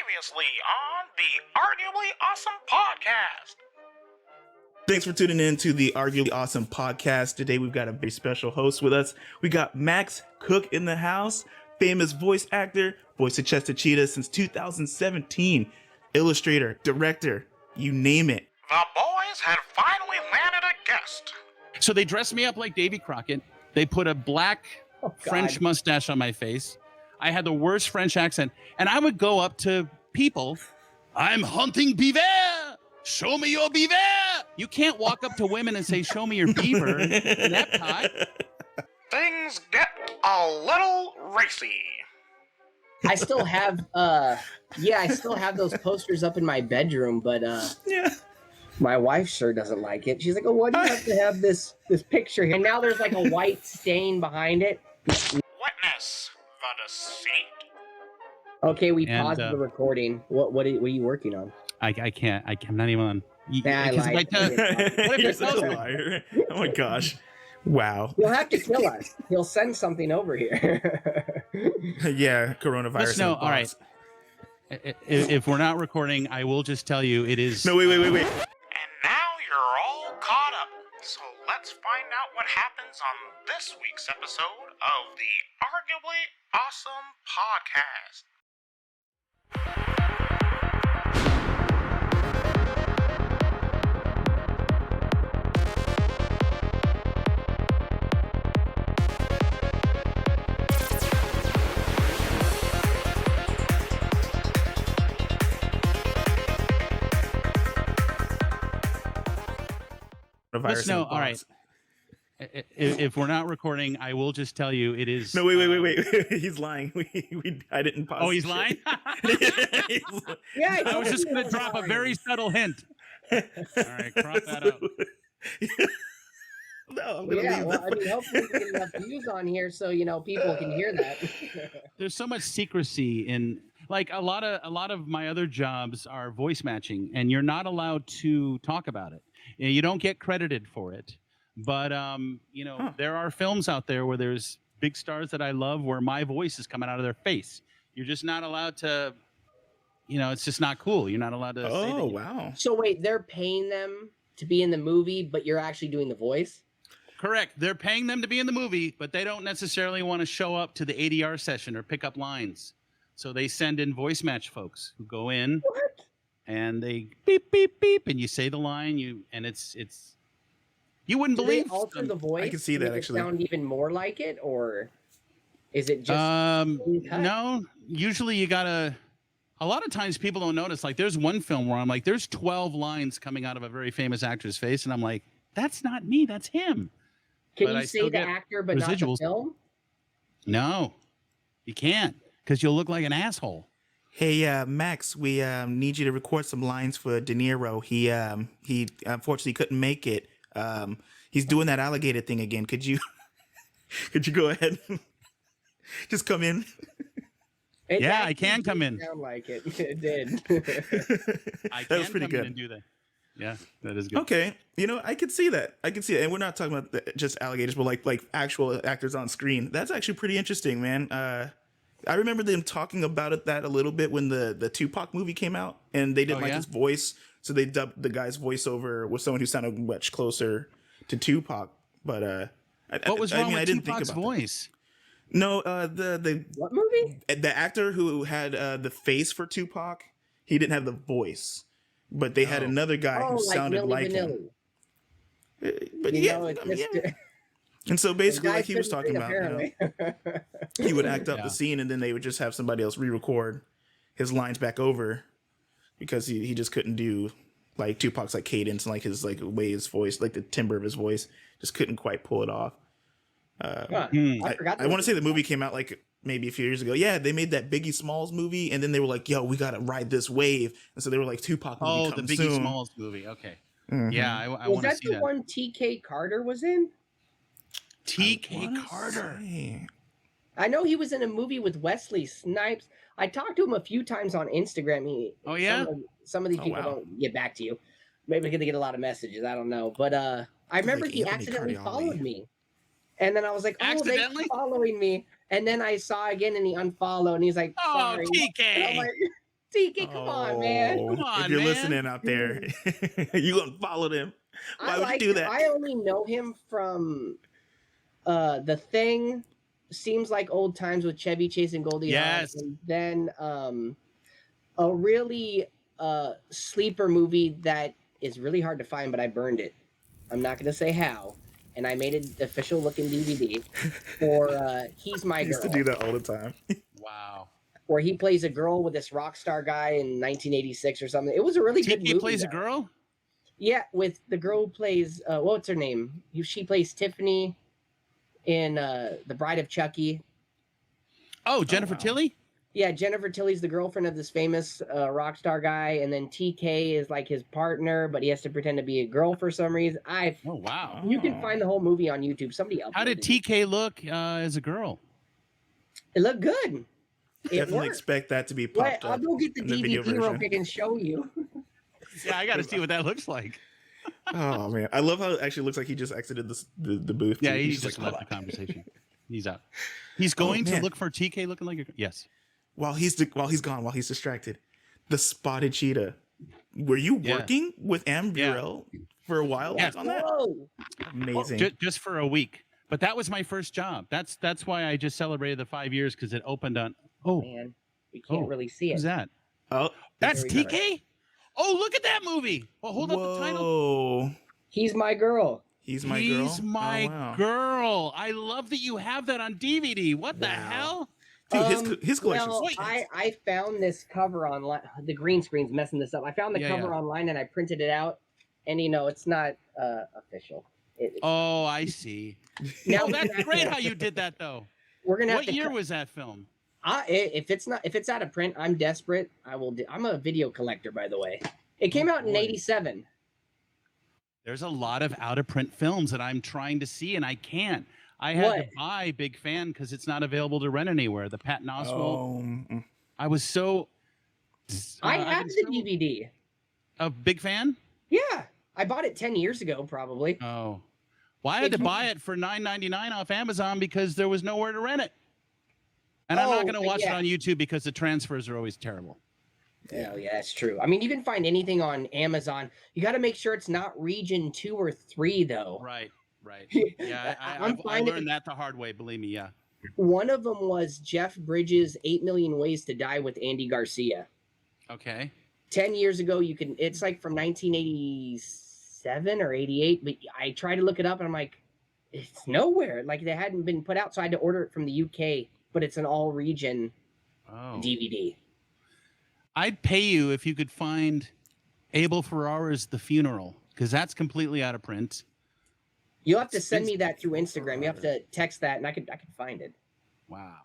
Previously on the Arguably Awesome Podcast. Thanks for tuning in to the Arguably Awesome Podcast. Today we've got a very special host with us. We got Max Cook in the house, famous voice actor, voice of Chester Cheetah since 2017, illustrator, director, you name it. The boys had finally landed a guest. So they dressed me up like Davy Crockett. They put a black French mustache on my face. I had the worst French accent. And I would go up to people. I'm hunting beaver. Show me your beaver. You can't walk up to women and say, show me your beaver in Epcot. Things get a little racy. I still have those posters up in my bedroom, but my wife sure doesn't like it. She's like, oh, why do you have to have this picture here? And now there's like a white stain behind it. Witness the deceit. Okay, we paused the recording. What are you working on? I can't. I'm not even on. I lied. You're such a liar. Oh my gosh. Wow. He'll have to kill us. He'll send something over here. Yeah, coronavirus. No, all right. If we're not recording, I will just tell you it is. No, wait. And now you're all caught up. So let's find out what happens on this week's episode of the Arguably Awesome Podcast. No, all right. If we're not recording, I will just tell you it is. No, wait. He's lying. I didn't pause. Oh, he's lying? Yeah, I was just going to drop a very subtle hint. All right, crop that up. No, I'm gonna leave that. I mean, hopefully we get enough views on here so people can hear that. There's so much secrecy in, like, a lot of my other jobs are voice matching, and you're not allowed to talk about it. You don't get credited for it. But, there are films out there where there's big stars that I love where my voice is coming out of their face. You're just not allowed to, it's just not cool. You're not allowed to say that. Oh, wow. So wait, they're paying them to be in the movie, but you're actually doing the voice? Correct. They're paying them to be in the movie, but they don't necessarily want to show up to the ADR session or pick up lines. So they send in voice match folks who go in and they beep, beep, beep, and you say the line, and it's you wouldn't believe. They alter the voice. I can see that actually. Sound even more like it, or is it just? No. Usually you gotta. A lot of times people don't notice. Like there's one film where I'm like, there's 12 lines coming out of a very famous actor's face, and I'm like, that's not me, that's him. Can you say the actor but not the film? No, you can't, because you'll look like an asshole. Hey, Max, we need you to record some lines for De Niro. He unfortunately couldn't make it. He's doing that alligator thing again. Could you go ahead? Just come in. I can come in. Sound like it. It did. That was pretty good. And do that. Yeah, that is good. Okay, I could see that. And we're not talking about just alligators, but like actual actors on screen. That's actually pretty interesting, man. I remember them talking about that a little bit when the Tupac movie came out, and they didn't like his voice, so they dubbed the guy's voiceover with someone who sounded much closer to Tupac. But what was wrong with I didn't Tupac's think about voice? That. No, the what movie? The actor who had the face for Tupac, he didn't have the voice, but they had another guy who sounded like him. But and so basically, like he was talking about, he would act up the scene, and then they would just have somebody else re-record his lines back over, because he just couldn't do like Tupac's like cadence and like his like way his voice, like the timbre of his voice, just couldn't quite pull it off. I want to say the movie came out like maybe a few years ago. Yeah, they made that Biggie Smalls movie, and then they were like, "Yo, we gotta ride this wave," and so they were like, "Tupac movie the Biggie soon." Smalls movie. Okay, Mm-hmm. Yeah, I want to see that. Was that the one T.K. Carter was in? T.K. Carter. I know he was in a movie with Wesley Snipes. I talked to him a few times on Instagram. Some of these people don't get back to you. Maybe they get a lot of messages. I don't know. But I remember he accidentally followed me. And then I was like, oh, they're following me. And then I saw again and he unfollowed and he's like, sorry. Oh, TK. TK, come on, man. Come on, if you're listening out there, you gonna follow them. Why would you do that? I only know him from The Thing, Seems Like Old Times with Chevy Chase and Goldie Hawn. And then a really sleeper movie that is really hard to find, but I burned it. I'm not going to say how. And I made an official looking DVD for He's My Girl. I used to do that all the time. Wow. Where he plays a girl with this rock star guy in 1986 or something. It was a really good movie. He plays a girl? Yeah, with the girl who plays, what's her name? She plays Tiffany in The Bride of Chucky. Oh, Jennifer Tilly? Yeah, Jennifer Tilly's the girlfriend of this famous rock star guy, and then TK is like his partner, but he has to pretend to be a girl for some reason. Oh, wow. You can find the whole movie on YouTube. Somebody else. How did TK look as a girl? It looked good. Definitely expect that to be popped up. I'll go get the DVD real quick and show you. Yeah, I got to see what that looks like. Oh man, I love how it actually looks like he just exited the booth. Yeah, he just left the conversation. He's out. He's going to look for TK looking like a yes. While he's gone, while he's distracted, the spotted cheetah. Were you working with Am Burrell for a while on that? Amazing. Just for a week, but that was my first job. That's why I just celebrated the 5 years because it opened on. Oh man, we can't really see it. Who's that? Oh, that's TK. Oh, look at that movie. Well, hold up the title. He's My Girl. He's My Girl. He's My Girl. I love that you have that on DVD. What the hell? Dude, his collection. Well, I found this cover online. The green screen's messing this up. I found the cover online and I printed it out, and it's not official. Oh, I see. Now that's great how you did that though. We're gonna. What year was that film? If it's out of print, I'm desperate. I'm a video collector, by the way. It came out in '87. There's a lot of out of print films that I'm trying to see and I can't. I had to buy Big Fan because it's not available to rent anywhere. The Patton Oswalt. I was so. I have the DVD. Of Big Fan? Yeah, I bought it 10 years ago, probably. Oh, well, I had to buy it for $9.99 off Amazon because there was nowhere to rent it. And I'm not going to watch it on YouTube because the transfers are always terrible. Oh, yeah, that's true. I mean, you can find anything on Amazon. You got to make sure it's not region 2 or 3, though. Right. Yeah, I learned that the hard way, believe me, yeah. One of them was Jeff Bridges' 8 Million Ways to Die with Andy Garcia. Okay. 10 years ago, it's like from 1987 or 88, but I tried to look it up and I'm like, it's nowhere. Like they hadn't been put out, so I had to order it from the UK, but it's an all region DVD. I'd pay you if you could find Abel Ferrara's The Funeral, because that's completely out of print. You'll have to send me that through Instagram. You have to text that, and I could find it. Wow.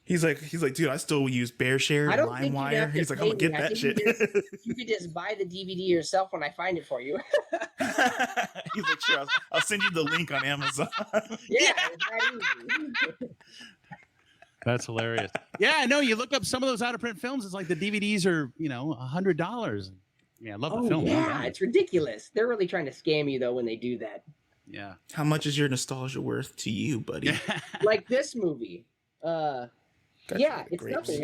He's like, dude, I still use BearShare, LimeWire. He's like, I'm gonna get that shit. You could just buy the DVD yourself when I find it for you. He's like, sure, I'll send you the link on Amazon. Yeah, it's that easy. That's hilarious. Yeah, I know. You look up some of those out of print films. It's like the DVDs are, $100. Yeah, I love the film. Yeah, it's ridiculous. They're really trying to scam you though when they do that. Yeah. How much is your nostalgia worth to you, buddy? Like this movie. It's nothing.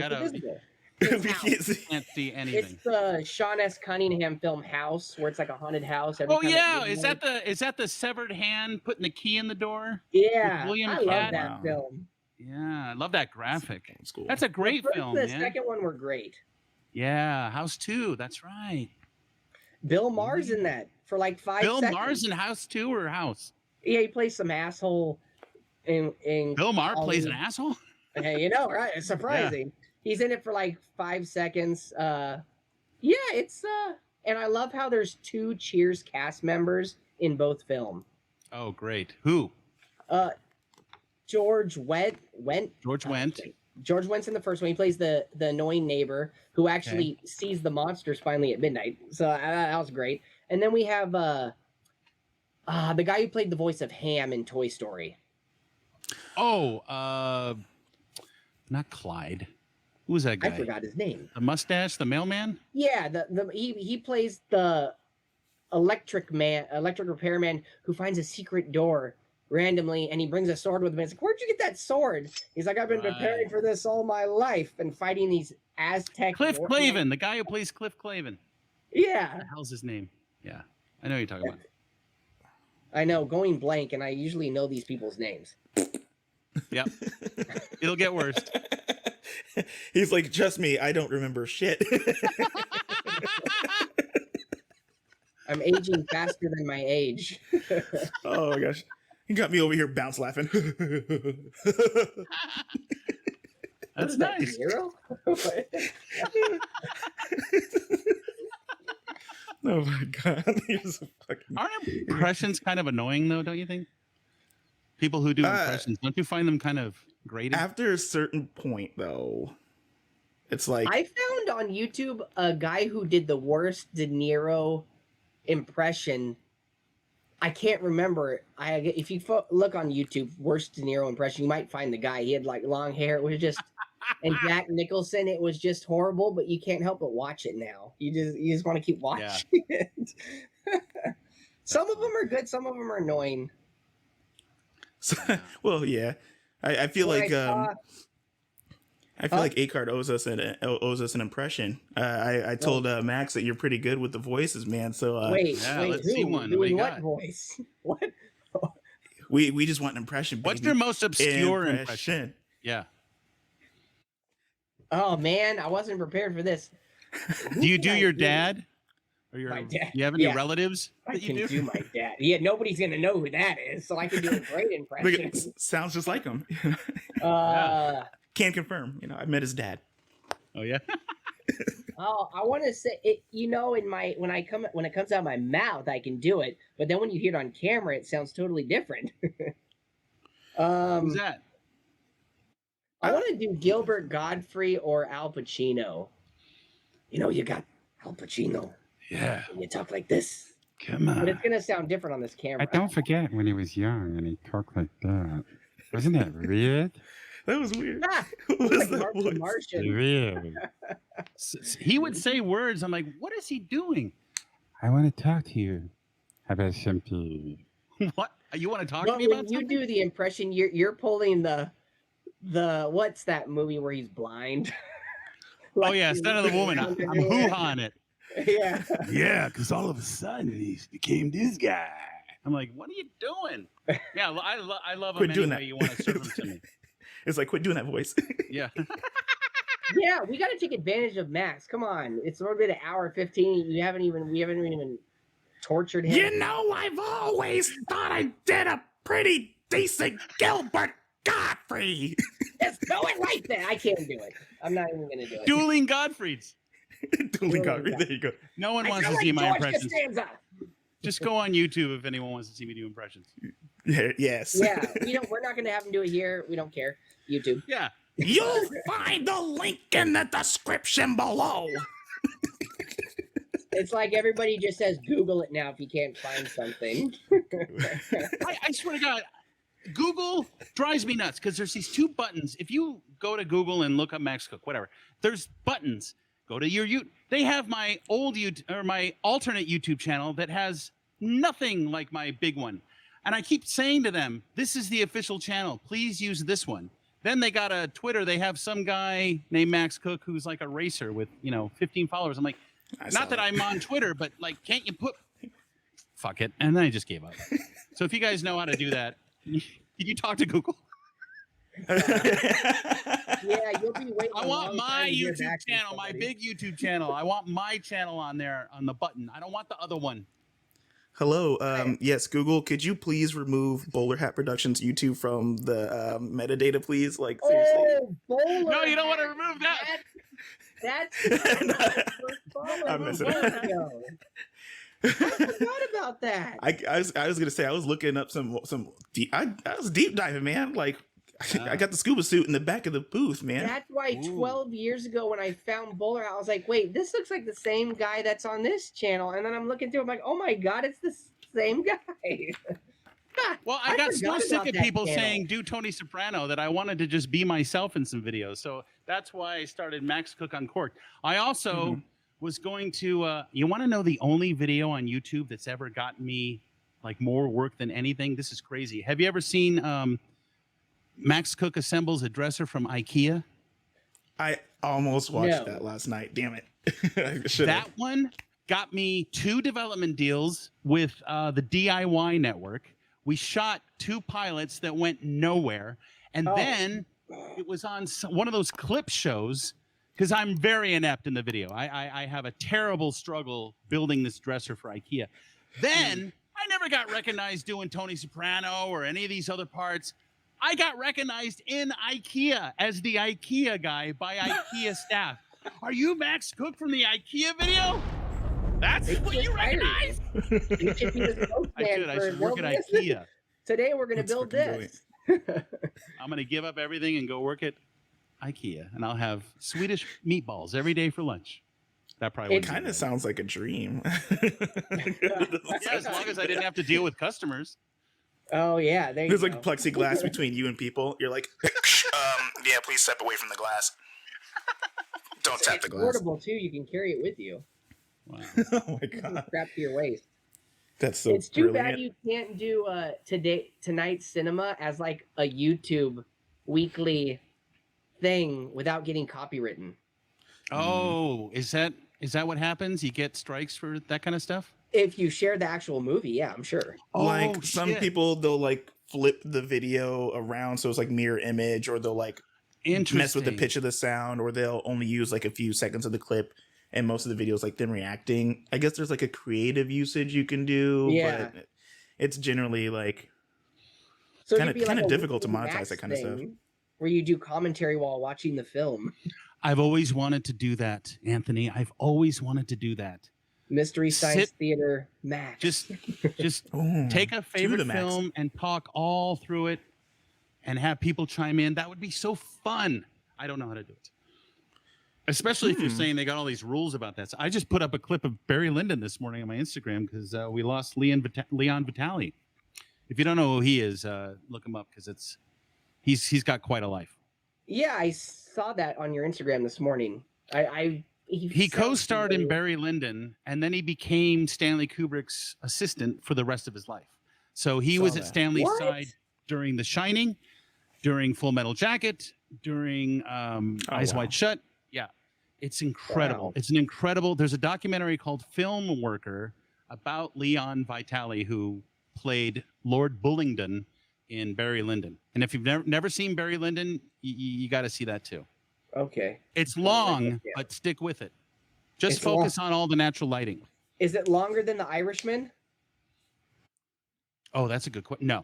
We can't see anything. It's the Sean S. Cunningham film House, where it's like a haunted house. Is that the severed hand putting the key in the door? Yeah, William I love that film. Yeah, I love that graphic. That's a great film. The second one were great. Yeah, House 2. That's right. Bill Maher's in that for like 5 seconds. Bill Maher's in House 2 or House? Yeah, he plays some asshole. In Bill Maher plays an asshole? Hey, right? It's surprising. Yeah. He's in it for like 5 seconds. It's and I love how there's 2 Cheers cast members in both films. Oh, great. Who? George Wendt. George Wendt. George Wendt's in the first one. He plays the annoying neighbor who actually sees the monsters finally at midnight. So that was great. And then we have the guy who played the voice of Ham in Toy Story. Oh, not Clyde. Who was that guy? I forgot his name. The mustache, the mailman? Yeah, he plays the electric repairman who finds a secret door randomly, and he brings a sword with him. It's like, where'd you get that sword? He's like, I've been preparing for this all my life and fighting these Aztec. Cliff Clavin, the guy who plays Cliff Clavin. Yeah. What the hell's his name? Yeah, I know what you're talking about. I know, going blank, and I usually know these people's names. Yep. It'll get worse. He's like, trust me, I don't remember shit. I'm aging faster than my age. Oh my gosh. You got me over here bounce laughing. That's nice. Hero? Oh my god. Aren't impressions kind of annoying though, don't you think? People who do impressions, don't you find them kind of grating? After a certain point though, it's like I found on YouTube a guy who did the worst De Niro impression. I can't remember. If you look on YouTube, worst De Niro impression, you might find the guy. He had like long hair. It was just, and Jack Nicholson. It was just horrible. But you can't help but watch it now. You just want to keep watching it. Some of them are good. Some of them are annoying. So, well, yeah. I feel like I feel like A.CARD owes us an impression. I told Max that you're pretty good with the voices, man. So wait, let's see one. Doing what voice? What? We just want an impression. Baby. What's your most obscure impression? Yeah. Oh man, I wasn't prepared for this. Do you do your dad? Or my dad? You have any relatives? I can do my dad. Yeah, nobody's gonna know who that is, so I can do a great impression. Sounds just like him. Can't confirm. I met his dad. Oh yeah. Oh, I want to say it. When it comes out of my mouth, I can do it, but then when you hear it on camera, it sounds totally different. Who's that? I want to do Gilbert Godfrey or Al Pacino. You got Al Pacino. Yeah. And you talk like this. Come on. But it's gonna sound different on this camera. I don't forget when he was young and he talked like that. Wasn't that weird? That was weird. Like Martian. Weird. He would say words. I'm like, what is he doing? I want to talk to you about something. What? You want to talk to me When about you something? do the impression, you're pulling the what's that movie where he's blind? Oh yeah, Son of the Woman. I'm hoo-hawing it. Yeah. Yeah, because all of a sudden he became this guy. I'm like, what are you doing? Yeah, I love him any way you want to serve him to me. It's like, quit doing that voice. Yeah. Yeah, we got to take advantage of Max. Come on, it's already been an hour 15. We haven't even tortured him. I've always thought I did a pretty decent Gilbert Godfrey. Just go it right there. I can't do it. I'm not even gonna do it. Dueling Godfreys. Dueling Godfrey. There you go. No one wants to see my impressions. Just go on YouTube if anyone wants to see me do impressions. Yeah, yes. Yeah, we're not gonna have him do it here. We don't care. YouTube. Yeah. You'll find the link in the description below. It's like everybody just says Google it now if you can't find something. I swear to God, Google drives me nuts because there's these two buttons. If you go to Google and look up Max Cook, whatever, there's buttons. Go to your YouTube. They have my old my alternate YouTube channel that has nothing like my big one. And I keep saying to them, this is the official channel. Please use this one. Then they got a Twitter. They have some guy named Max Cook who's like a racer with, 15 followers. I'm like, not that I'm on Twitter, but like, can't you put, fuck it. And then I just gave up. So if you guys know how to do that, did you talk to Google? Yeah, you'll be waiting. I want my YouTube channel, my big YouTube channel. I want my channel on there on the button. I don't want the other one. Hello. Yes, Google, could you please remove Bowler Hat Productions YouTube from the metadata, please? Like, seriously. Oh, Bowler No, you don't want to remove that. That's I'm messing up. I forgot about that. I was gonna say I was looking up some I was deep diving, man. Like I got the scuba suit in the back of the booth, man. That's why 12 years ago when I found Bowler, I was like, wait, this looks like the same guy that's on this channel. And then I'm looking through, I'm like, oh my God, it's the same guy. Well, I got so sick of people saying do Tony Soprano that I wanted to just be myself in some videos. So that's why I started Max Cook Uncorked. I also was going to, you want to know the only video on YouTube that's ever gotten me like more work than anything? This is crazy. Have you ever seen Max Cook assembles a dresser from IKEA? almost watched No. that last night. Damn it. That one got me 2 development deals with the DIY network. We shot 2 pilots that went nowhere. And then it was on one of those clip shows, because I'm very inept in the video. I have a terrible struggle building this dresser for IKEA. Then I never got recognized doing Tony Soprano or any of these other parts. I got recognized in IKEA as the IKEA guy by IKEA staff. Are you Max Cook from the IKEA video? That's what you recognize? You should be the spokesman I should work at IKEA. Today we're going to build this. I'm going to give up everything and go work at IKEA, and I'll have Swedish meatballs every day for lunch. That probably kind of sounds like a dream. Yeah, as long as I didn't have to deal with customers. Oh yeah, there's like plexiglass between you and people. You're like, yeah, please step away from the glass. Don't tap the glass. It's portable too. You can carry it with you. Wow. Oh my god. Strap to your waist. That's so. It's too brilliant. bad you can't do tonight's cinema as like a YouTube weekly thing without getting copywritten. Oh, is that what happens? You get strikes for that kind of stuff? If you share the actual movie, yeah, I'm sure. Like some people, they'll like flip the video around so it's like mirror image, or they'll like mess with the pitch of the sound, or they'll only use like a few seconds of the clip, and most of the video is like them reacting. I guess there's like a creative usage you can do, but it's generally like kind of difficult to monetize that kind of stuff. Where you do commentary while watching the film. I've always wanted to do that, Anthony. I've always wanted to do that. Mystery Science Theater Max. Just take a favorite film and talk all through it and have people chime in. That would be so fun. I don't know how to do it. Especially if you're saying they got all these rules about that. So I just put up a clip of Barry Lyndon this morning on my Instagram because we lost Leon Vitale. If you don't know who he is, look him up because he's got quite a life. Yeah, I saw that on your Instagram this morning. He co-starred in Barry Lyndon, and then he became Stanley Kubrick's assistant for the rest of his life. So he was at Stanley's side during The Shining, during Full Metal Jacket, during Eyes Wide Shut. Yeah, it's incredible. Wow. It's an incredible. There's a documentary called Film Worker about Leon Vitale, who played Lord Bullingdon in Barry Lyndon. And if you've never seen Barry Lyndon, you got to see that too. Okay. It's long, but stick with it. Just focus on all the natural lighting. Is it longer than The Irishman? Oh, that's a good question. No.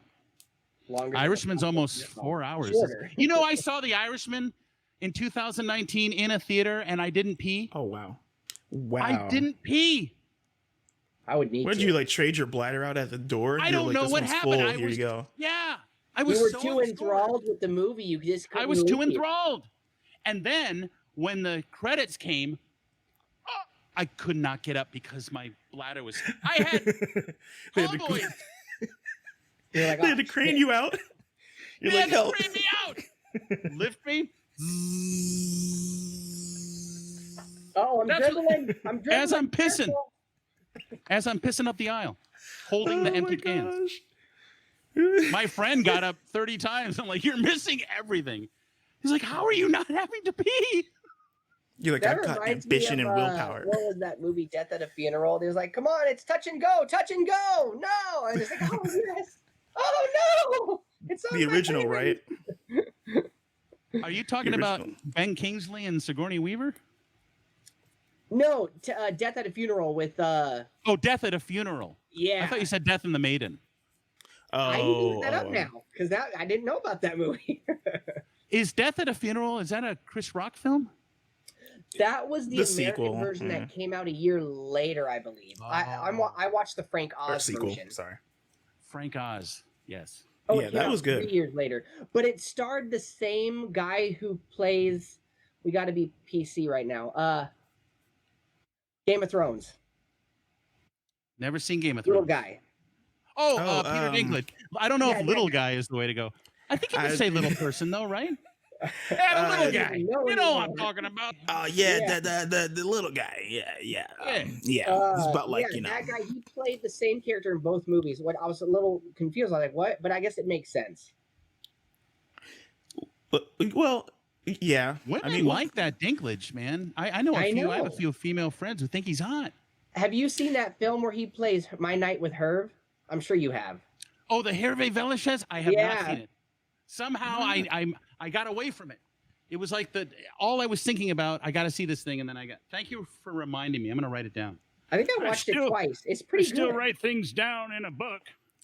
Longer. Irishman's almost 4 hours. Shorter. You know, I saw The Irishman in 2019 in a theater, and I didn't pee. Oh, wow. I didn't pee. I would need to. Would you like trade your bladder out at the door? I don't know what happened. Here you go. Yeah. I was too enthralled with the movie. You just couldn't. I was too enthralled. And then when the credits came, I could not get up because my bladder was. I had homeboys. They had to crane you out. You're like, help. Crane me out. Lift me. Oh, I'm dribbling. As I'm pissing. As I'm pissing up the aisle, holding the empty cans. My friend got up 30 times. I'm like, you're missing everything. He's like, how are you not having to pee? You're like, I've got ambition and willpower. What was that movie, Death at a Funeral? He was like, come on, it's touch and go. No. And it's like, oh, yes. Oh, no. It's the original, right? Are you talking about Ben Kingsley and Sigourney Weaver? No, Death at a Funeral with... Oh, Death at a Funeral. Yeah. I thought you said Death and the Maiden. I need to look that up now, because I didn't know about that movie. Is Death at a Funeral, is that a Chris Rock film? That was the American sequel version that came out a year later, I believe. I watched the Frank Oz version. Sorry. Frank Oz, yes. Oh, yeah, that was good. 3 years later. But it starred the same guy who plays... We got to be PC right now. Game of Thrones. Never seen Game of Thrones. Little guy. Oh, Peter Dinklage. I don't know if little guy is the way to go. I think you can say little person though, right? Yeah, the little guy. You know what I'm talking about. The little guy. Yeah. It's about like, that guy, he played the same character in both movies. What I was a little confused. I was like, what? But I guess it makes sense. Well, Yeah. Women like that Dinklage, man. I know a few. I have a few female friends who think he's hot. Have you seen that film where he plays My Night with Herb? I'm sure you have. Oh, the Hervé Villechaize? I have not seen it. Somehow I got away from it. It was like all I was thinking about, I got to see this thing, and then thank you for reminding me. I'm going to write it down. I think I watched it twice. It's pretty good. Still write things down in a book.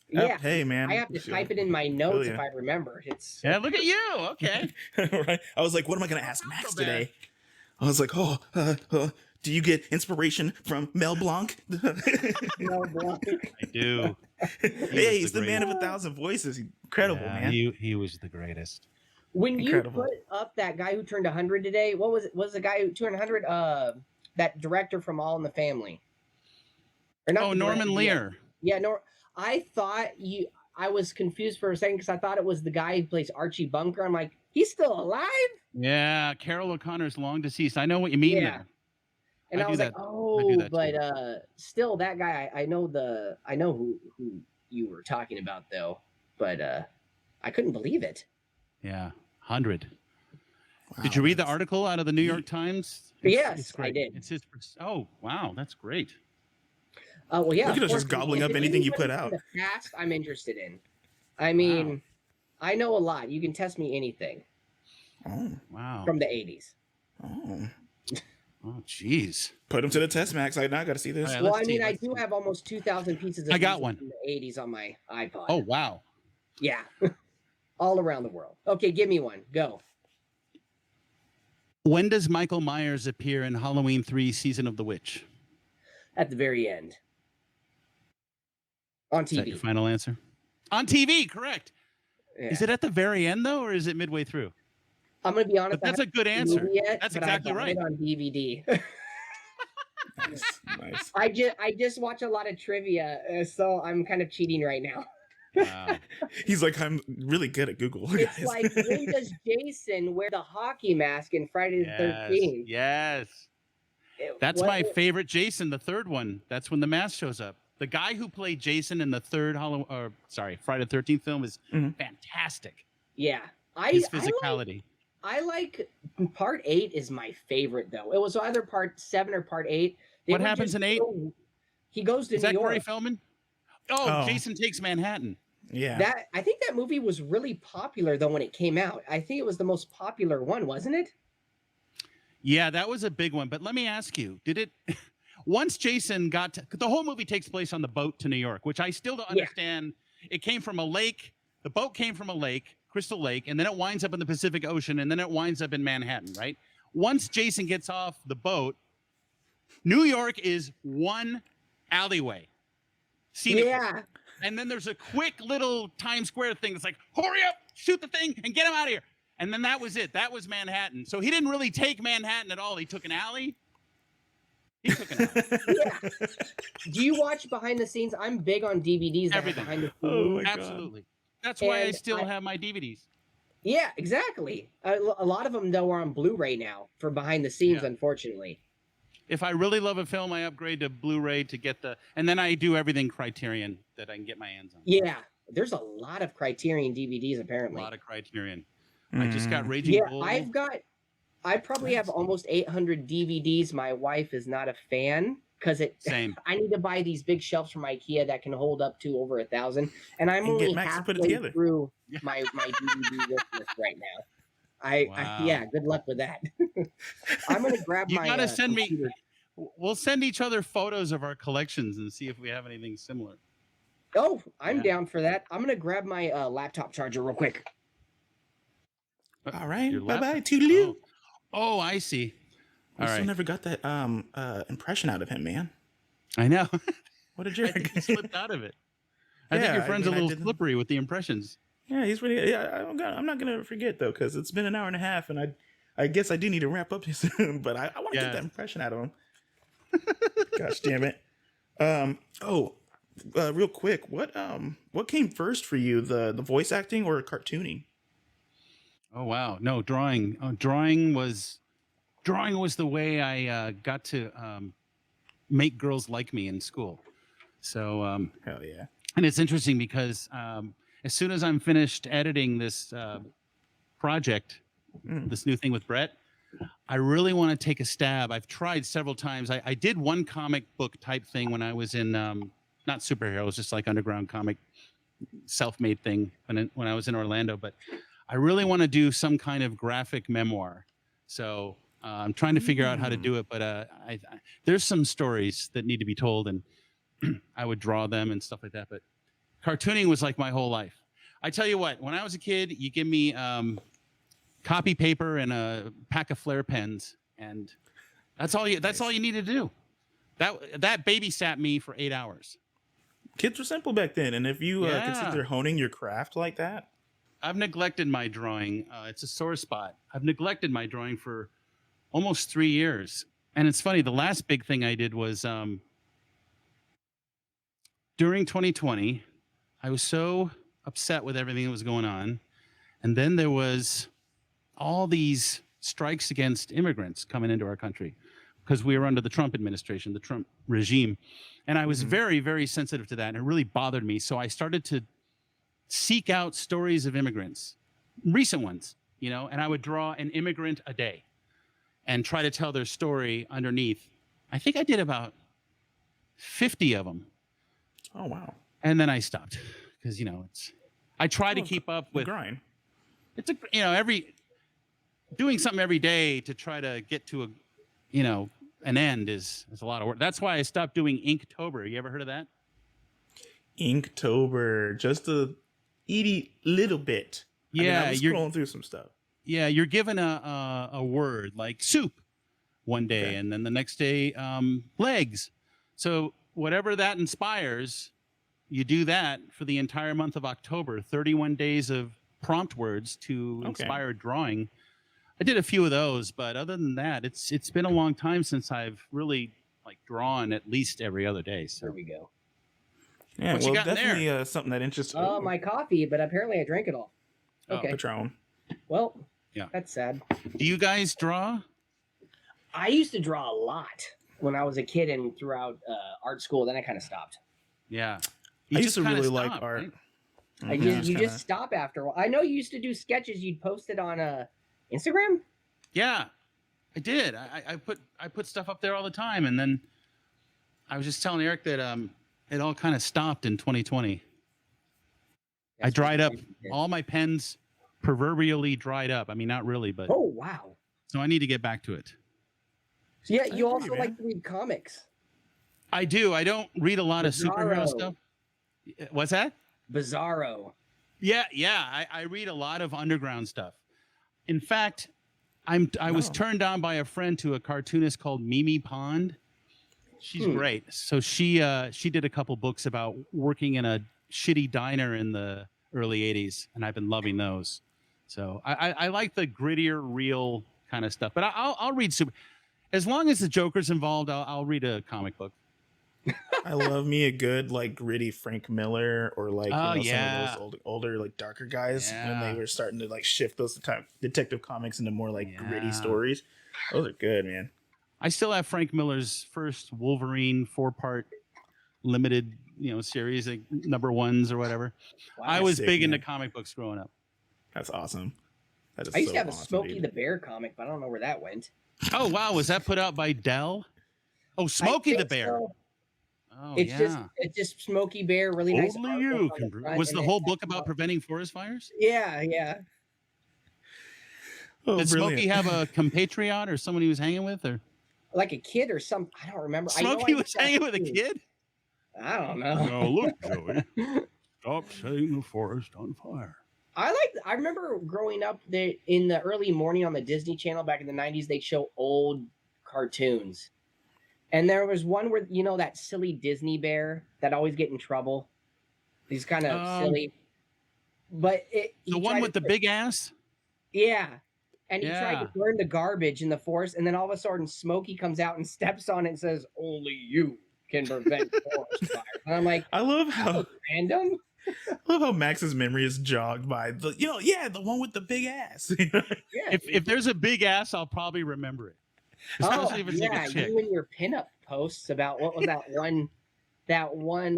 Yeah. Hey, man. I have to type it in my notes if I remember. Yeah, look at you. Okay. Right. I was like, what am I going to ask Max today? I was like, do you get inspiration from Mel Blanc? Mel Blanc. I do. Hey, he's the man of 1,000 voices. Incredible, man. He was the greatest. When you put up that guy who turned 100 today, what was it? Was the guy who turned 100? That director from All in the Family. Norman Lear. Yeah, I thought I was confused for a second because I thought it was the guy who plays Archie Bunker. I'm like, he's still alive? Yeah, Carol O'Connor's long deceased. I know what you mean there. And I was like, but still that guy, I know who you were talking about though, but I couldn't believe it. Yeah, 100. Wow, did you read the article out of the New York Times? Yes, I did. It's his. Oh, wow, that's great. Well, yeah. Look at us just gobbling up anything you put out. The past, I'm interested in. I mean, I know a lot. You can test me anything. Oh, wow. From the 80s. Oh, jeez. Put them to the test, Max. I got to see this. Right, well, I mean, I do have almost 2,000 pieces of music from the 80s on my iPod. Oh, wow. Yeah. All around the world. Okay, give me one. Go. When does Michael Myers appear in Halloween 3 Season of the Witch? At the very end. On TV. Is that your final answer? On TV, correct. Yeah. Is it at the very end, though, or is it midway through? I'm going to be honest. But that's a good answer. That's exactly right. On DVD. Nice. I just watch a lot of trivia, so I'm kind of cheating right now. Wow. He's like, I'm really good at Google. It's like, when does Jason wear the hockey mask in Friday the 13th? Yes. That's my favorite Jason, the third one. That's when the mask shows up. The guy who played Jason in the third Friday the 13th film is fantastic. Yeah. His physicality. I like part 8 is my favorite though. It was either part 7 or part 8. What happens in 8? He goes to New York. Is that Corey Feldman? Oh, Jason Takes Manhattan. Yeah. I think that movie was really popular though when it came out. I think it was the most popular one, wasn't it? Yeah, that was a big one. But let me ask you, did it once Jason got to, the whole movie takes place on the boat to New York, which I still don't understand. It came from a lake. The boat came from a lake, Crystal Lake, and then it winds up in the Pacific Ocean, and then it winds up in Manhattan, right? Once Jason gets off the boat, New York is one alleyway. Yeah. And then there's a quick little Times Square thing that's like, hurry up, shoot the thing, and get him out of here. And then that was it. That was Manhattan. So he didn't really take Manhattan at all. He took an alley. Yeah. Do you watch behind the scenes? I'm big on DVDs. Everything. Behind the scenes. Oh absolutely. That's why I still have my DVDs. Yeah, exactly. A lot of them though are on Blu-ray now for behind the scenes. Unfortunately. If I really love a film, I upgrade to Blu-ray to get and then I do everything Criterion that I can get my hands on. Yeah, there's a lot of Criterion DVDs apparently. A lot of Criterion. I just got Raging Bull. I probably have almost 800 DVDs. My wife is not a fan because Same. I need to buy these big shelves from IKEA that can hold up to over 1,000, and I'm only halfway through my DVD list right now. I good luck with that. I'm gonna grab my. You gotta send computer. Me. We'll send each other photos of our collections and see if we have anything similar. Oh, I'm down for that. I'm gonna grab my laptop charger real quick. All right. Bye-bye. Toodaloo. Oh, I see. I still never got that impression out of him, man. I know. What a jerk. I think he slipped out of it. I think your friend's a little slippery with the impressions. Yeah, he's really. Yeah, I'm not gonna forget though, because it's been an hour and a half, and I guess I do need to wrap up soon. But I want to get that impression out of him. Gosh damn it. Real quick, what came first for you, the voice acting or cartooning? Oh wow, no, drawing. Drawing was the way I got to make girls like me in school. So hell yeah. And it's interesting because as soon as I'm finished editing this project, this new thing with Brett. I really want to take a stab. I've tried several times. I did one comic book type thing when I was in, not superheroes, just like underground comic, self-made thing when I was in Orlando. But I really want to do some kind of graphic memoir. So I'm trying to figure out how to do it. But there's some stories that need to be told, and I would draw them and stuff like that. But cartooning was like my whole life. I tell you what, when I was a kid, you give me copy paper and a pack of Flair pens, and that's all you need to do. That babysat me for 8 hours. Kids were simple back then, and if you consider honing your craft like that, I've neglected my drawing. It's a sore spot. I've neglected my drawing for almost 3 years, and it's funny. The last big thing I did was during 2020. I was so upset with everything that was going on, and then there was all these strikes against immigrants coming into our country because we were under the Trump administration, the Trump regime. And I was very, very sensitive to that. And it really bothered me. So I started to seek out stories of immigrants, recent ones, and I would draw an immigrant a day and try to tell their story underneath. I think I did about 50 of them. Oh, wow. And then I stopped because, I try to keep up with grind. It's doing something every day to try to get to an end is a lot of work. That's why I stopped doing Inktober. You ever heard of that? Inktober, just a little bit. Yeah, I was scrolling through some stuff. Yeah, you're given a word like soup one day, and then the next day legs. So whatever that inspires, you do that for the entire month of October. 31 days of prompt words to inspire drawing. I did a few of those, but other than that, it's been a long time since I've really drawn at least every other day. So there we go. Yeah, what you got definitely there? Something that interests. Oh, my coffee, but apparently I drank it all. Okay, Patron. Well, yeah, that's sad. Do you guys draw? I used to draw a lot when I was a kid and throughout art school. Then I kind of stopped. Yeah, I used to really like art. Right? You just stop after a while. I know you used to do sketches. You'd post it on Instagram. Yeah, I did. I put stuff up there all the time, and then I was just telling Eric that it all kind of stopped in 2020. I dried up. All my pens proverbially dried up. I mean, not really, but oh wow. So I need to get back to it. So yeah, you also like to read comics. I do. I don't read a lot of superhero stuff. What's that? Bizarro. Yeah. I read a lot of underground stuff. In fact, I was turned on by a friend to a cartoonist called Mimi Pond. She's great. So she did a couple books about working in a shitty diner in the early 80s, and I've been loving those. So I like the grittier, real kind of stuff. But I'll read as long as the Joker's involved. I'll read a comic book. I love me a good gritty Frank Miller or some of those older darker guys when they were starting to shift those detective comics into more gritty stories. Those are good, man. I still have Frank Miller's first Wolverine 4-part limited series, number ones or whatever. Wow, I was big into comic books growing up. That's awesome. I used to have a Smokey the Bear comic, but I don't know where that went. Oh wow, was that put out by Dell? Oh, Smokey the Bear. So. Oh, it's just Smokey Bear, really nice. Only you can. Was the whole book about preventing forest fires? Yeah. Oh, did Smokey have a compatriot or someone he was hanging with, or like a kid or some? I don't remember. Smokey was hanging with a kid. I don't know. No, look, Joey. Stop setting the forest on fire. I remember growing up in the early morning on the Disney Channel back in the 90s, they'd show old cartoons. And there was one where, that silly Disney bear that always get in trouble. He's kind of silly. But the one with the big ass? Yeah. And he tried to burn the garbage in the forest. And then all of a sudden, Smokey comes out and steps on it and says, "Only you can prevent forest fire." And I'm like, I love how random. I love how Max's memory is jogged by the one with the big ass. If there's a big ass, I'll probably remember it. Especially if it's like a chick. You and your pinup posts about what was that one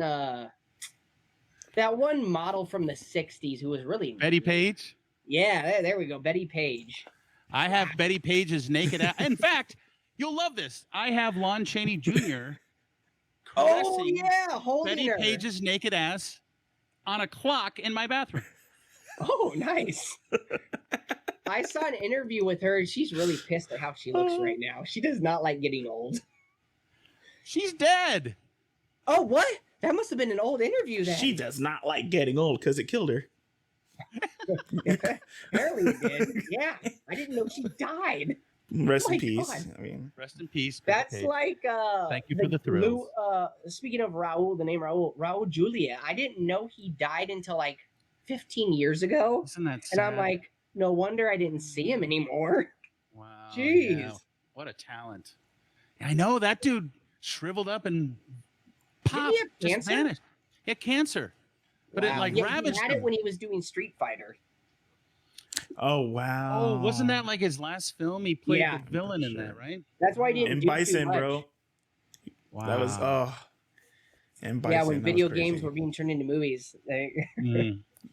model from the 60s who was really Betty Page? Yeah, there we go, Betty Page. I have Betty Page's naked ass. In fact, you'll love this. I have Lon Chaney Jr. holding Betty her. Page's naked ass on a clock in my bathroom. Oh, nice. I saw an interview with her, and she's really pissed at how she looks right now. She does not like getting old. She's dead. Oh, what? That must have been an old interview then. She does not like getting old because it killed her. Apparently it did. Yeah. I didn't know she died. Rest in my peace. God. I mean, Rest in peace. That's Betty Page. like Thank you for the thrills. Speaking of Raul, the name Raul Julia, I didn't know he died until like 15 years ago. Isn't that sad? And I'm like, no wonder I didn't see him anymore. Wow. Jeez. Yeah. What a talent. I know that dude shriveled up and popped. Did he have just cancer? vanished. He had cancer. But it like ravaged he had him. it when he was doing Street Fighter. oh wow. Oh, wasn't that like his last film? He played Yeah. the villain in that, right? That's why he didn't And do Bison, too much. bro? Wow. That was And Bison, Yeah, when that video was crazy. games were being turned into movies.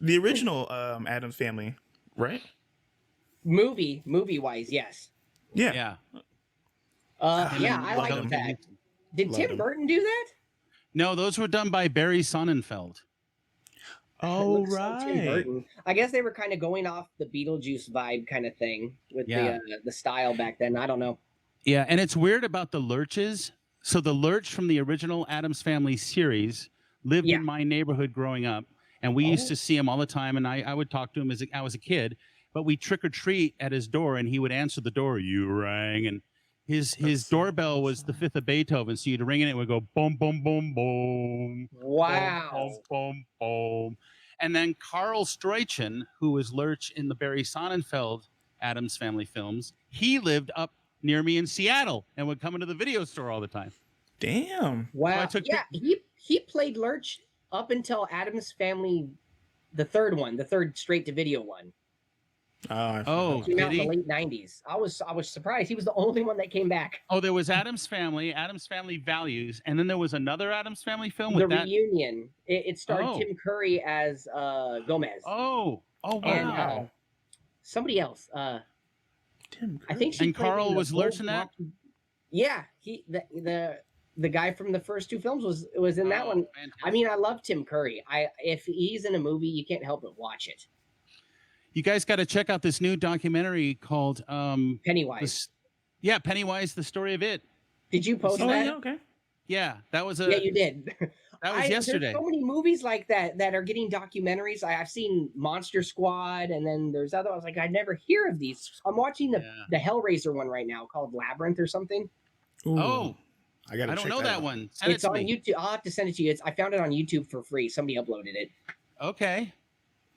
The original Addams Family, right? movie wise, yes. Yeah. Yeah. I Love like him. that. Did Love Tim him. Burton do that? No, those were done by Barry Sonnenfeld. Oh Looks like Tim right. Burton. I guess they were kind of going off the Beetlejuice vibe kind of thing with Yeah. the style back then. I don't know. Yeah, and it's weird about the Lurches. So the Lurch from the original Addams Family series lived Yeah. in my neighborhood growing up, and we used to see him all the time. And I would talk to him as I was a kid. But we trick or treat at his door, and he would answer the door. You rang, and his doorbell was the Fifth of Beethoven. So you'd ring it, and it would go boom, boom, boom, boom. Wow. Boom, boom, boom. And then Carl Stroichen, who was Lurch in the Barry Sonnenfeld Addams Family films, he lived up near me in Seattle and would come into the video store all the time. Damn. Wow. I took Yeah, he played Lurch up until Addams Family, the third straight to video one. Oh, Came out did in the he? late 90s. I was surprised. He was the only one that came back. Oh, there was Addams Family Values, and then there was another Addams Family film The with that. reunion. It starred Oh. Tim Curry as Gomez. Oh, and wow. somebody else. Tim I think she And played Carl in the was Lurch in that? Yeah, the guy from the first two films was in that Oh, one. fantastic. I mean, I love Tim Curry. If he's in a movie, you can't help but watch it. You guys got to check out this new documentary called Pennywise. Pennywise: The Story of It. Did you post Oh that? yeah, okay. Yeah, that was Yeah, you did. that was yesterday. There's so many movies like that are getting documentaries. I've seen Monster Squad, and then there's other. I was like, I never hear of these. I'm watching the Hellraiser one right now called Labyrinth or something. Ooh, Oh, I gotta. I don't check know that out. one. Send It's it to on me. YouTube. I'll have to send it to you. I found it on YouTube for free. Somebody uploaded it. Okay.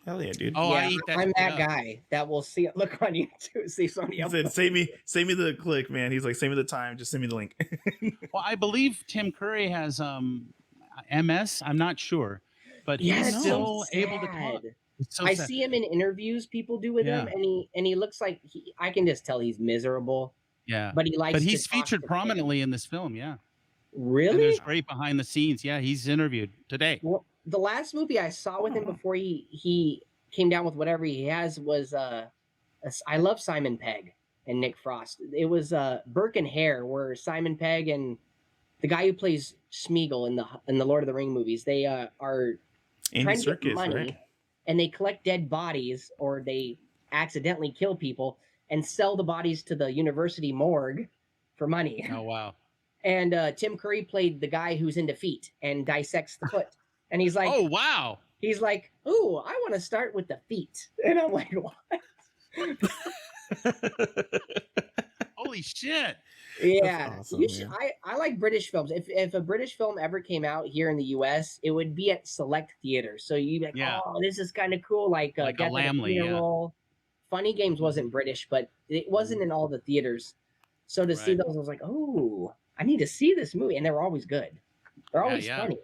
Hell yeah, dude. Oh, yeah, I eat that. I'm shit that up. guy that will see it. Look on YouTube. See somebody He else. said, "Save me the click, man." He's like, "Save me the time. Just send me the link." Well, I believe Tim Curry has MS. I'm not sure, but Yeah, he's it's still so able to talk. sad. It's so I sad. see him in interviews people do with him, Yeah. and he looks like I can just tell he's miserable. Yeah, But he likes. but to he's talk featured to fans. prominently in this film. Yeah, and Really? there's great behind the scenes. Yeah, he's interviewed today. Well, the last movie I saw with him before he came down with whatever he has was I love Simon Pegg and Nick Frost. It was Burke and Hare, where Simon Pegg and the guy who plays Smeagol in the Lord of the Ring movies, they are Andy trying to get Serkis, money, right? and they collect dead bodies, or they accidentally kill people and sell the bodies to the university morgue for money. Oh wow. And Tim Curry played the guy who's into feet and dissects the foot. And he's like, Oh wow. he's like, ooh, I want to start with the feet. And I'm like, what? Holy shit. Yeah. awesome, You should, man. I like British films. If a British film ever came out here in the US, it would be at select theaters. So you'd be like, Yeah. oh, this is kind of cool. Like, Like a Death at Lamley, yeah. Funeral. Funny Games wasn't British, but it wasn't in all the theaters. So to see Right. those, I was like, oh, I need to see this movie. And they were always good. They're Yeah, always yeah. funny.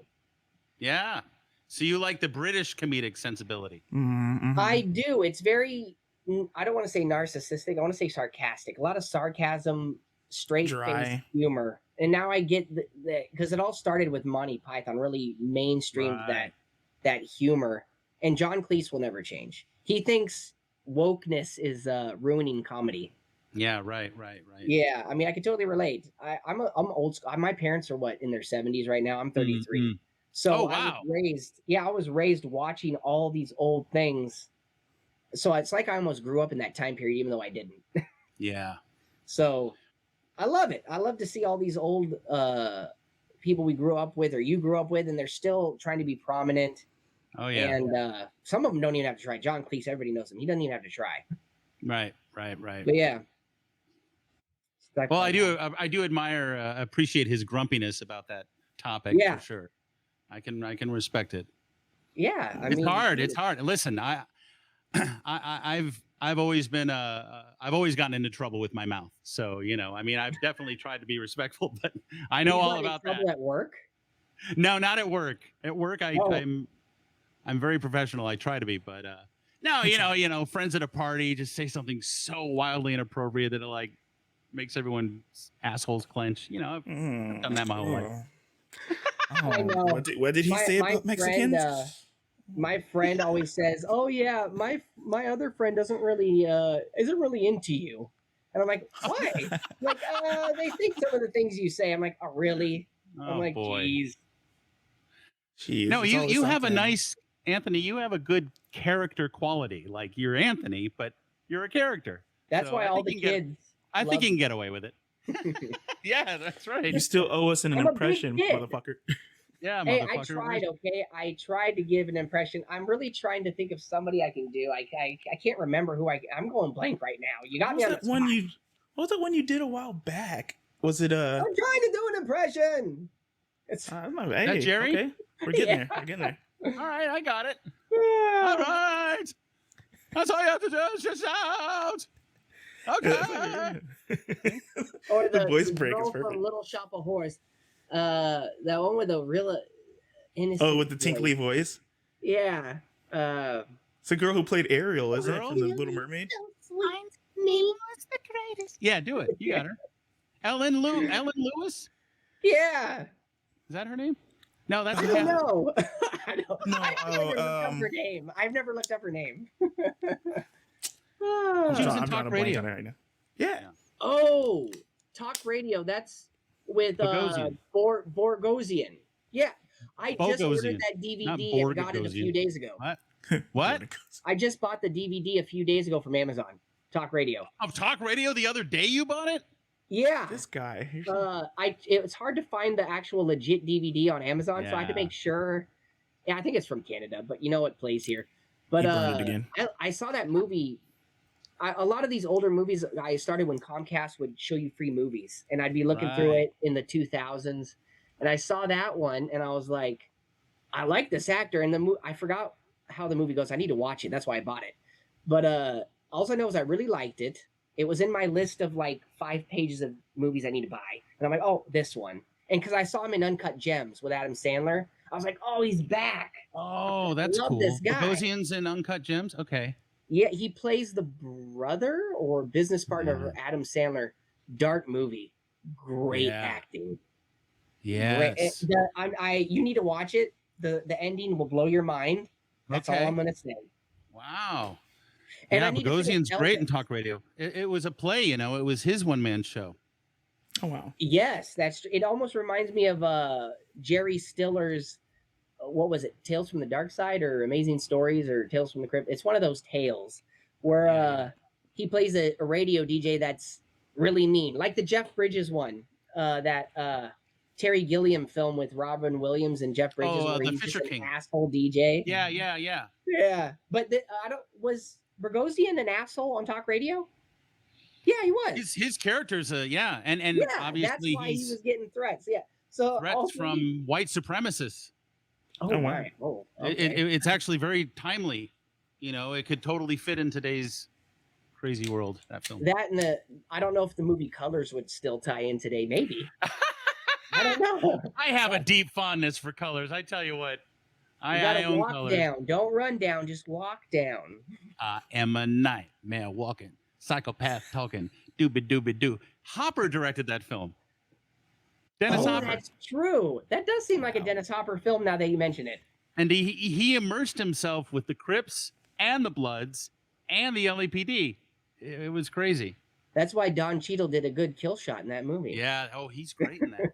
Yeah. So you like the British comedic sensibility? Mhm. I do. It's very, I don't want to say narcissistic. I want to say sarcastic. A lot of sarcasm, straight face Dry. humor. And now I get because it all started with Monty Python, really mainstreamed Right. that humor. And John Cleese will never change. He thinks wokeness is ruining comedy. Yeah, right. Yeah, I mean, I can totally relate. I'm old school. My parents are in their 70s right now. I'm 33. Mm-hmm. So wow. I was raised watching all these old things. So it's like I almost grew up in that time period, even though I didn't. Yeah. So I love it. I love to see all these old people we grew up with or you grew up with, and they're still trying to be prominent. Oh, yeah. And some of them don't even have to try. John Cleese, everybody knows him. He doesn't even have to try. Right. But yeah. Well, I do admire, appreciate his grumpiness about that topic for sure. I can respect it. Yeah, it's hard. It's hard. Listen, I've always been I've always gotten into trouble with my mouth. So I've definitely tried to be respectful, but I know all about that. At work? No, not at work. At work, I'm very professional. I try to be, but no, friends at a party just say something so wildly inappropriate that it makes everyone's assholes clench. I've done that my whole life. I know. What did he say about Mexicans? My friend always says, "Oh yeah, my other friend isn't really into you," and I'm like, "Why?" They think some of the things you say. I'm like, "Oh really?" I'm like, boy. Jeez. No, you have a nice Anthony. You have a good character quality. Like you're Anthony, but you're a character. That's why all the kids. I think you can get away with it. Yeah, that's right. You still owe us an impression, motherfucker. Yeah, hey, I tried. Okay, I tried to give an impression. I'm really trying to think of somebody I can do. I can't remember who I'm going blank right now. You got me on the spot. What was that one you did a while back? Was it I'm trying to do an impression. It's hey, Jerry. Okay. We're getting there. We're getting there. All right, I got it. All right. That's all you have to do is just shout. Okay. Or the voice break is perfect. From Little Shop of Horrors. That one with the real innocent. Oh, with the tinkly voice. Yeah. It's a girl who played Ariel, isn't it, from the Little Mermaid? Was the greatest. Yeah, do it. You got her. Ellen Lewis. Yeah. Is that her name? No, that's I don't know. No, I've never looked up her name. She was in Talk Radio right now. Yeah. Oh, Talk Radio. That's with Borgosian. Yeah. I just ordered that DVD and got it a few days ago. What? I just bought the DVD a few days ago from Amazon. Talk Radio. Of Talk Radio the other day you bought it? Yeah. This guy. It was hard to find the actual legit DVD on Amazon, so I had to make sure. Yeah, I think it's from Canada, but it plays here. But I saw that movie. A lot of these older movies I started when Comcast would show you free movies, and I'd be looking through it in the 2000s, and I saw that one, and I was like, I like this actor, and I forgot how the movie goes. I need to watch it. That's why I bought it. But all I know is I really liked it. It was in my list of 5 pages of movies I need to buy, and I'm like, oh, this one. And because I saw him in Uncut Gems with Adam Sandler, I was like, oh, he's back. Oh, that's cool. This guy. Bogosian's in Uncut Gems. Okay. Yeah, he plays the brother or business partner of Adam Sandler. Dark movie, great acting. Yes. You need to watch it. The ending will blow your mind. That's all I'm gonna say. Wow. And Bogosian's great in Talk Radio. It was a play, it was his one-man show. Oh wow. Yes, it almost reminds me of Jerry Stiller's what was it? Tales from the Dark Side or Amazing Stories or Tales from the Crypt. It's one of those tales where he plays a radio DJ that's really mean, like the Jeff Bridges one, that Terry Gilliam film with Robin Williams and Jeff Bridges, where he's just an asshole DJ. Yeah. But was Bogosian an asshole on Talk Radio? Yeah, he was. His character's and obviously that's why he was getting threats. Yeah, so threats from white supremacists. Oh wow! Oh, okay. It's actually very timely. It could totally fit in today's crazy world. That film. That and I don't know if the movie Colors would still tie in today. Maybe. I don't know. I have a deep fondness for Colors. I tell you what. I own walk Colors. Down. Don't run down. Just walk down. I am a nightmare walking, psychopath talking, doobie doo. Hopper directed that film. Dennis Hopper. That's true. That does seem like a Dennis Hopper film now that you mention it. And he immersed himself with the Crips and the Bloods and the LAPD. It was crazy. That's why Don Cheadle did a good kill shot in that movie. Yeah. Oh, he's great in that.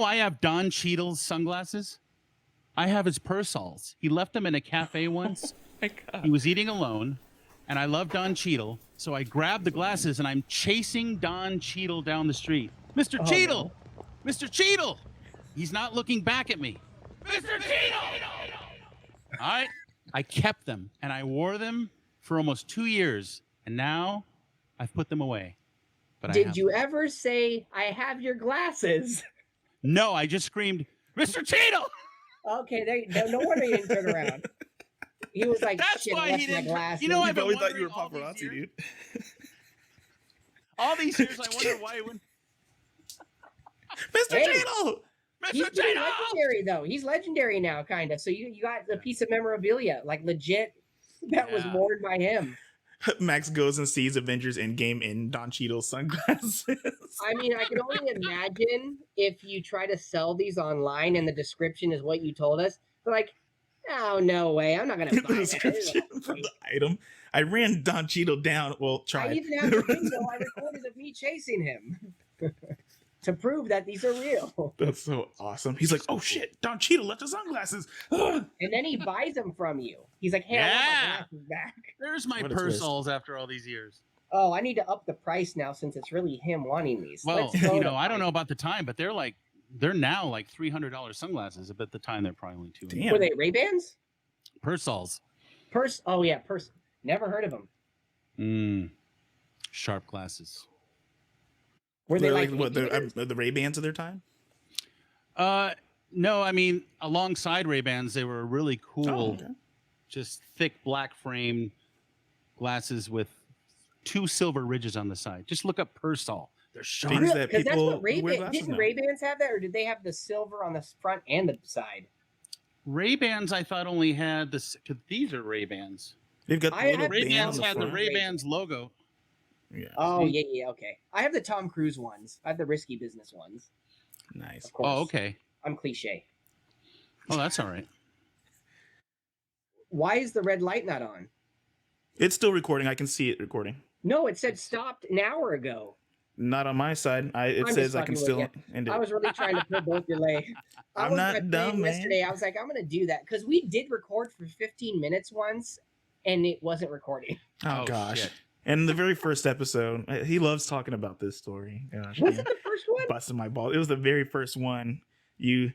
I have Don Cheadle's sunglasses. I have his Persols. He left them in a cafe once. Oh my God. He was eating alone, and I love Don Cheadle, so I grabbed the glasses and I'm chasing Don Cheadle down the street. Mr. Cheadle! No. Mr. Cheadle! He's not looking back at me. Mr. Cheadle! All right. I kept them, and I wore them for almost 2 years, and now I've put them away. But did you ever say, I have your glasses? No, I just screamed, Mr. Cheadle! Okay, no wonder you didn't turn around. He was like, that's shit, why he didn't. Glasses. He probably thought you were paparazzi, dude. All these years, I wonder why he wouldn't. Mr. Cheadle! He's legendary, though. He's legendary now, kind of. So you got the piece of memorabilia, like legit, that was worn by him. Max goes and sees Avengers Endgame in Don Cheadle's sunglasses. I mean, I can only imagine if you try to sell these online and the description is what you told us. But like, oh, no way. I'm not going to buy the description for the item. I ran Don Cheadle down. Well, tried. I even have the video I recorded of me chasing him to prove that these are real. That's so awesome. He's like, oh shit, Don Cheadle left his sunglasses. And then he buys them from you. He's like, hey, I want my glasses back. There's my Persols after all these years. Oh, I need to up the price now since it's really him wanting these. Well, I don't know about the time, but they're now like $300 sunglasses. But at the time, they're probably only $200. Were they Ray-Bans? Persols. Oh yeah, Never heard of them. Sharp glasses. Were they like what the Ray-Bans of their time? No, I mean alongside Ray-Bans, they were really cool, just thick black frame glasses with 2 silver ridges on the side. Just look up Persol. They're sharp. Because that's what Ray-Bans didn't. Ray-Bans have that, or did they have the silver on the front and the side? Ray-Bans, I thought only had this. These are Ray-Bans. They've got the Ray-Bans had the Ray-Bans logo. Yeah. Oh yeah, okay. I have the Tom Cruise ones. I have the risky business ones. Nice. Oh, okay. I'm cliche. Oh, that's all right. Why is the red light not on? It's still recording. I can see it recording. No, it said stopped an hour ago. Not on my side. It says I can still end it. I was really trying to pull both your leg. I'm not dumb, man. Yesterday, I was like, I'm going to do that because we did record for 15 minutes once, and it wasn't recording. Oh gosh. Shit. And the very first episode, he loves talking about this story. Gosh, was it the first one? Busting my ball. It was the very first one. So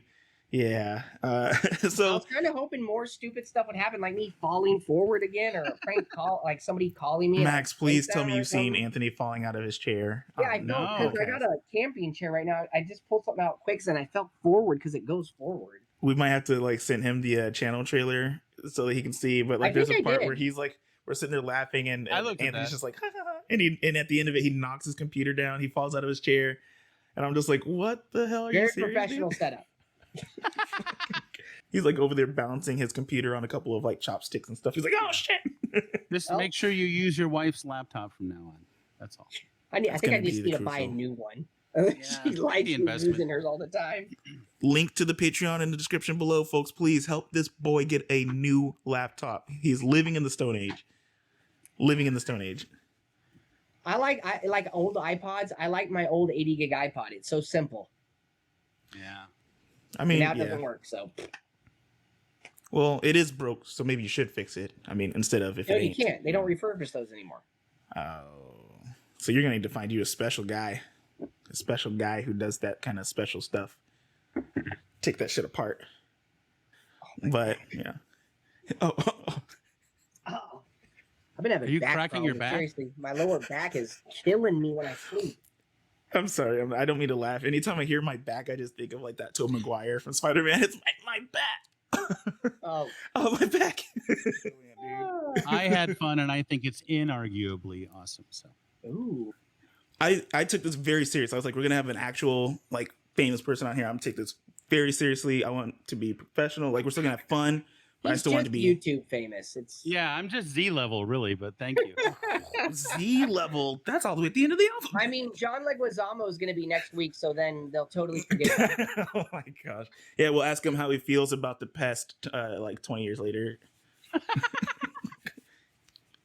I was kind of hoping more stupid stuff would happen, like me falling forward again, or a prank call, like somebody calling me. Max, please tell me you've seen Anthony falling out of his chair. Yeah, I know. Because I got a camping chair right now. I just pulled something out quick, and I fell forward because it goes forward. We might have to send him the channel trailer so that he can see. But there's a part where he's like, we're sitting there laughing, and Anthony's just like, ha, ha, ha. And at the end of it, he knocks his computer down. He falls out of his chair, and I'm just like, what the hell are you serious? Very professional setup. He's like over there bouncing his computer on a couple of chopsticks and stuff. He's like, oh shit. Just make sure you use your wife's laptop from now on. That's all. I think I just need to buy a new one. She likes using hers all the time. Link to the Patreon in the description below, folks. Please help this boy get a new laptop. He's living in the Stone Age. I like old iPods. I like my old 80 gig iPod. It's so simple. Yeah. I mean, now it doesn't work. So. Well, it is broke, so maybe you should fix it. I mean, instead of if you can't. They don't refurbish those anymore. Oh, so you're gonna need to find you a special guy who does that kind of special stuff. Take that shit apart. But yeah. Oh. I've been having. Are you back cracking problems. your back? Seriously, my lower back is killing me when I sleep. I'm sorry. I don't mean to laugh. Anytime I hear my back, I just think of that Tobey Maguire from Spider-Man. It's my back. Oh, my back. I had fun, and I think it's inarguably awesome. So, ooh, I took this very serious. I was like, we're gonna have an actual famous person on here. I'm gonna take this very seriously. I want to be professional. We're still gonna have fun. But I still want to be YouTube famous. I'm just Z level, really. But thank you. Z level. That's all the way at the end of the album. I mean, John Leguizamo is going to be next week, so then they'll totally forget. Oh my gosh! Yeah, we'll ask him how he feels about the past, 20 years later.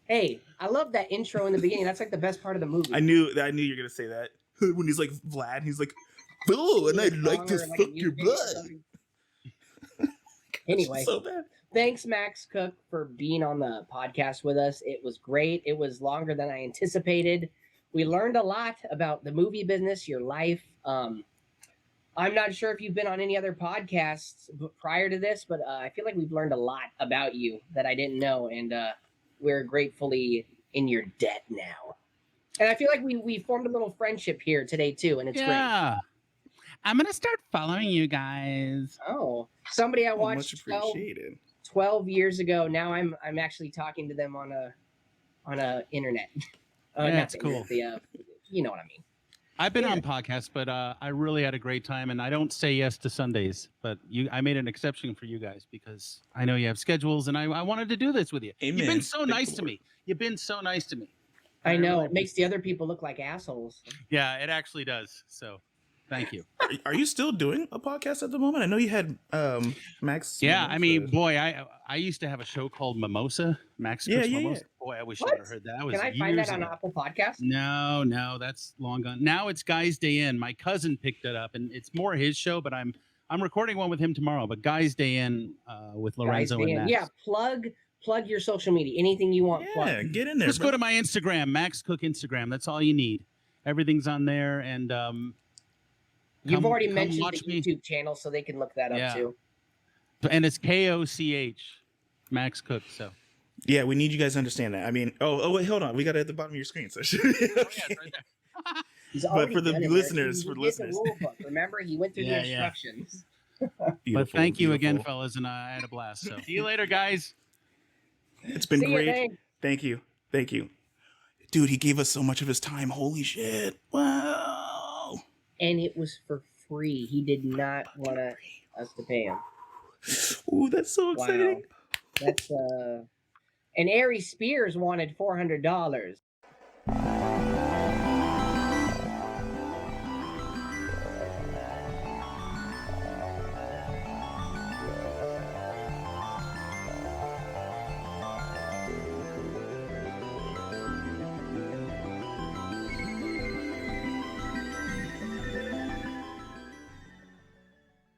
Hey, I love that intro in the beginning. That's like the best part of the movie. I knew you're gonna say that when he's like Vlad. He's like, oh, and I'd like to fuck your butt. Anyway, so bad. Thanks, Max Cook, for being on the podcast with us. It was great. It was longer than I anticipated. We learned a lot about the movie business, your life. I'm not sure if you've been on any other podcasts prior to this, but I feel like we've learned a lot about you that I didn't know, and we're gratefully in your debt now. And I feel like we formed a little friendship here today too, and it's great. I'm gonna start following you guys. Oh, somebody I watched much appreciated. 12 years ago. Now I'm actually talking to them on a internet. That's cool. You know what I mean. I've been on podcasts, but I really had a great time, and I don't say yes to Sundays, but I made an exception for you guys because I know you have schedules, and I wanted to do this with you. Amen. You've been so nice to me. You've been so nice to me. I know. It makes the other people look like assholes. Yeah, it actually does. So thank you. Are you still doing a podcast at the moment? I know you had Max. Yeah, Mimosa. I mean, boy, I used to have a show called Mimosa. Max Cooks Mimosa. Yeah. Boy, I wish I would have heard that. Was Can I find that on Apple Podcasts? No, that's long gone. Now it's Guys Day In. My cousin picked it up, and it's more his show, but I'm recording one with him tomorrow. But Guys Day In with Lorenzo and Max. Yeah, plug your social media. Anything you want. Yeah, plug. Get in there. Just go to my Instagram, Max Cook Instagram. That's all you need. Everything's on there, and you've already mentioned the YouTube channel, so they can look that up too. And it's Koch, Max Cook. So yeah, we need you guys to understand that. I mean, wait, hold on. We got it at the bottom of your screen. So yeah, it's right there. But for the listeners, remember, he went through the instructions. But thank you again, fellas, and I had a blast. So see you later, guys. It's been great. Thank you. Dude, he gave us so much of his time. Holy shit. Wow. And it was for free. He did not want us to pay him. Ooh, that's so exciting. Wow. That's and Ari Spears wanted $400.